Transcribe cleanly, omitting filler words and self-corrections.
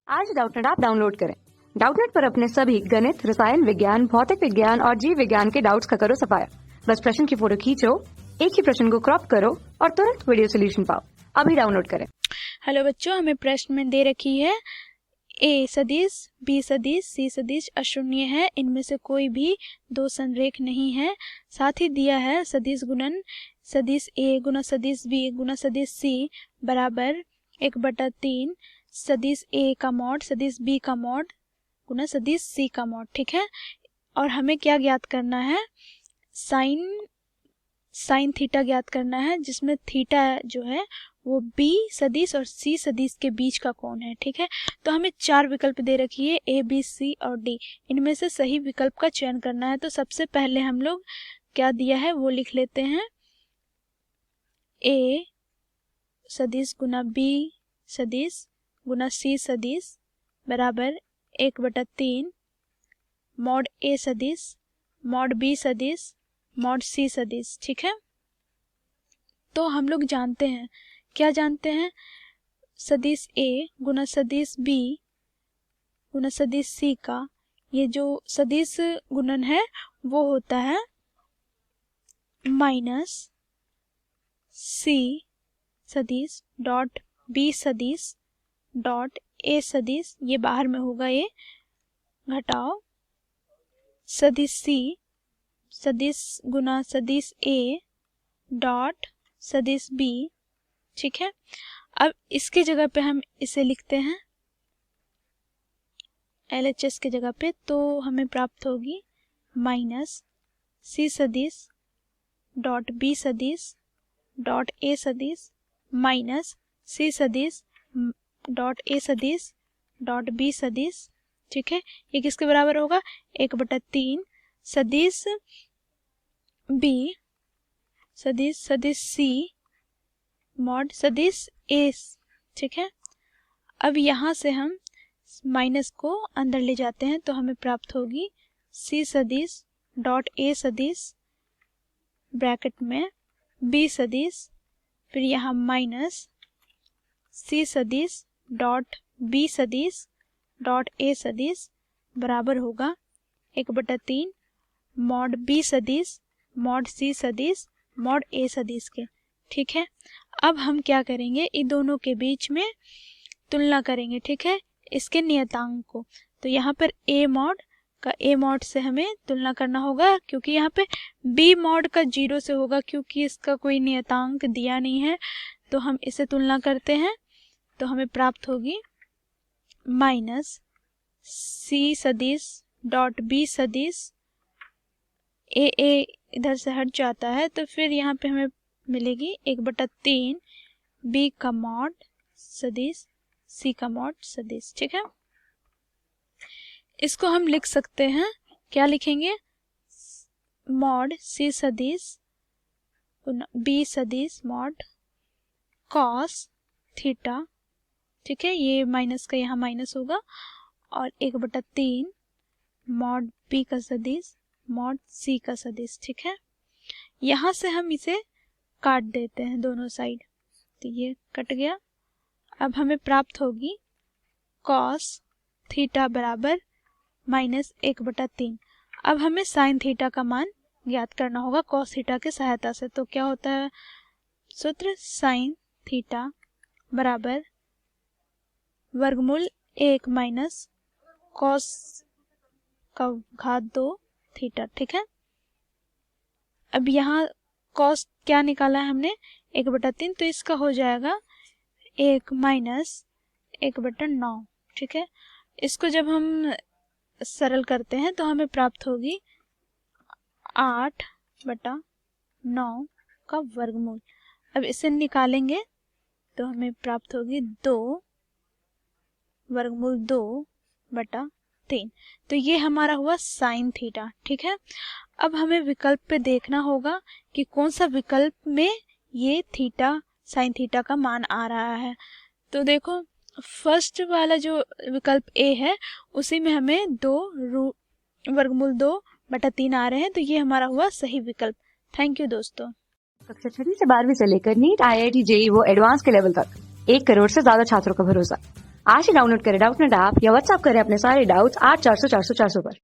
आज Doubtnut app download करें। Doubtnut पर अपने सभी गणित, रसायन विज्ञान, भौतिक विज्ञान और जीव विज्ञान के डाउट्स का करो सफाया। बस प्रश्न की फोटो खींचो, एक ही प्रश्न को क्रॉप करो और तुरंत वीडियो सोल्यूशन पाओ। अभी डाउनलोड करें। हेलो बच्चों, हमें प्रश्न में दे रखी है ए सदिश, बी सदिश, सी सदिश अशून्य है, इनमें से कोई भी दो संरेख नहीं है। साथ ही दिया है सदिश गुणन सदिश ए गुना सदिश बी गुना सदिश सी बराबर 1/3 सदिश ए का मॉड सदिश बी का मॉड गुना सदिश सी का मॉड। ठीक है, और हमें क्या ज्ञात करना है? साइन थीटा ज्ञात करना है, जिसमें थीटा जो है वो बी सदिश और सी सदिश के बीच का कोण है। ठीक है, तो हमें चार विकल्प दे रखी है ए बी सी और डी, इनमें से सही विकल्प का चयन करना है। तो सबसे पहले हम लोग क्या दिया है वो लिख लेते हैं। ए सदिश गुना बी सदिश गुना सी सदिश बराबर 1/3 मॉड ए सदिश मॉड बी सदिश मॉड सी सदिश। ठीक है, तो हम लोग जानते हैं, क्या जानते हैं? सदिश ए गुना सदिश बी गुना सदिश सी का ये जो सदिश गुणन है वो होता है माइनस सी सदिश डॉट बी सदिश डॉट ए सदिश, ये बाहर में होगा, ये घटाओ सदिश सी सदिश गुना सदिश ए डॉट सदिश बी। ठीक है, अब इसके जगह पे हम इसे लिखते हैं LHS के जगह पे, तो हमें प्राप्त होगी माइनस सी सदिश डॉट बी सदिश डॉट ए सदिश माइनस सी सदिश डॉट ए सदिश डॉट बी सदिश। ठीक है, ये किसके बराबर होगा? 1/3 सदिश बी सदिश सदिश सी मॉड सदिश ए। ठीक है, अब यहाँ से हम माइनस को अंदर ले जाते हैं, तो हमें प्राप्त होगी सी सदिश डॉट ए सदिश ब्रैकेट में बी सदिश, फिर यहाँ माइनस सी सदिश डॉट बी सदिश डॉट ए सदिश बराबर होगा 1/3 मॉड बी सदिश मॉड सी सदिश मॉड ए सदिश के। ठीक है, अब हम क्या करेंगे? इन दोनों के बीच में तुलना करेंगे। ठीक है, इसके नियतांक को, तो यहाँ पर ए मॉड का ए मॉड से हमें तुलना करना होगा, क्योंकि यहाँ पे बी मॉड का 0 से होगा, क्योंकि इसका कोई नियतांक दिया नहीं है। तो हम इसे तुलना करते हैं, तो हमें प्राप्त होगी माइनस सी सदिश डॉट बी सदिश ए इधर से हट जाता है, तो फिर यहाँ पे हमें मिलेगी 1/3 बी का मॉड सदिश सी का मॉड सदिश। ठीक है, इसको हम लिख सकते हैं, क्या लिखेंगे? मॉड सी सदिश बी सदिश मॉड कॉस थीटा। ठीक है, ये माइनस का यहाँ माइनस होगा, और 1/3 मॉड बी का सदिश मॉड सी का सदिश। ठीक है, यहाँ से हम इसे काट देते हैं दोनों साइड, तो ये कट गया। अब हमें प्राप्त होगी कॉस थीटा बराबर माइनस 1/3। अब हमें साइन थीटा का मान ज्ञात करना होगा कॉस थीटा की सहायता से। तो क्या होता है सूत्र? साइन थीटा बराबर वर्गमूल 1 माइनस कॉस का घात 2 थीटा। ठीक है, अब यहाँ कॉस क्या निकाला है हमने? 1/3, तो इसका हो जाएगा 1 माइनस 1/9। ठीक है, इसको जब हम सरल करते हैं तो हमें प्राप्त होगी 8/9 का वर्गमूल। अब इसे निकालेंगे तो हमें प्राप्त होगी 2 वर्गमूल 2/3। तो ये हमारा हुआ साइन थीटा। ठीक है, अब हमें विकल्प पे देखना होगा कि कौन सा विकल्प में ये थीटा साइन थीटा का मान आ रहा है। तो देखो, फर्स्ट वाला जो विकल्प ए है उसी में हमें 2 वर्गमूल 2/3 आ रहे हैं, तो ये हमारा हुआ सही विकल्प। थैंक यू दोस्तों। कक्षा 6 से 12वीं से लेकर नीट, IIT, JEE वो एडवांस के लेवल तक 1 करोड़ से ज्यादा छात्रों का भरोसा। आज ही डाउनलोड करें डाउटनेट ऐप या व्हाट्सएप करें अपने सारे डाउट्स 8400 400 400 पर।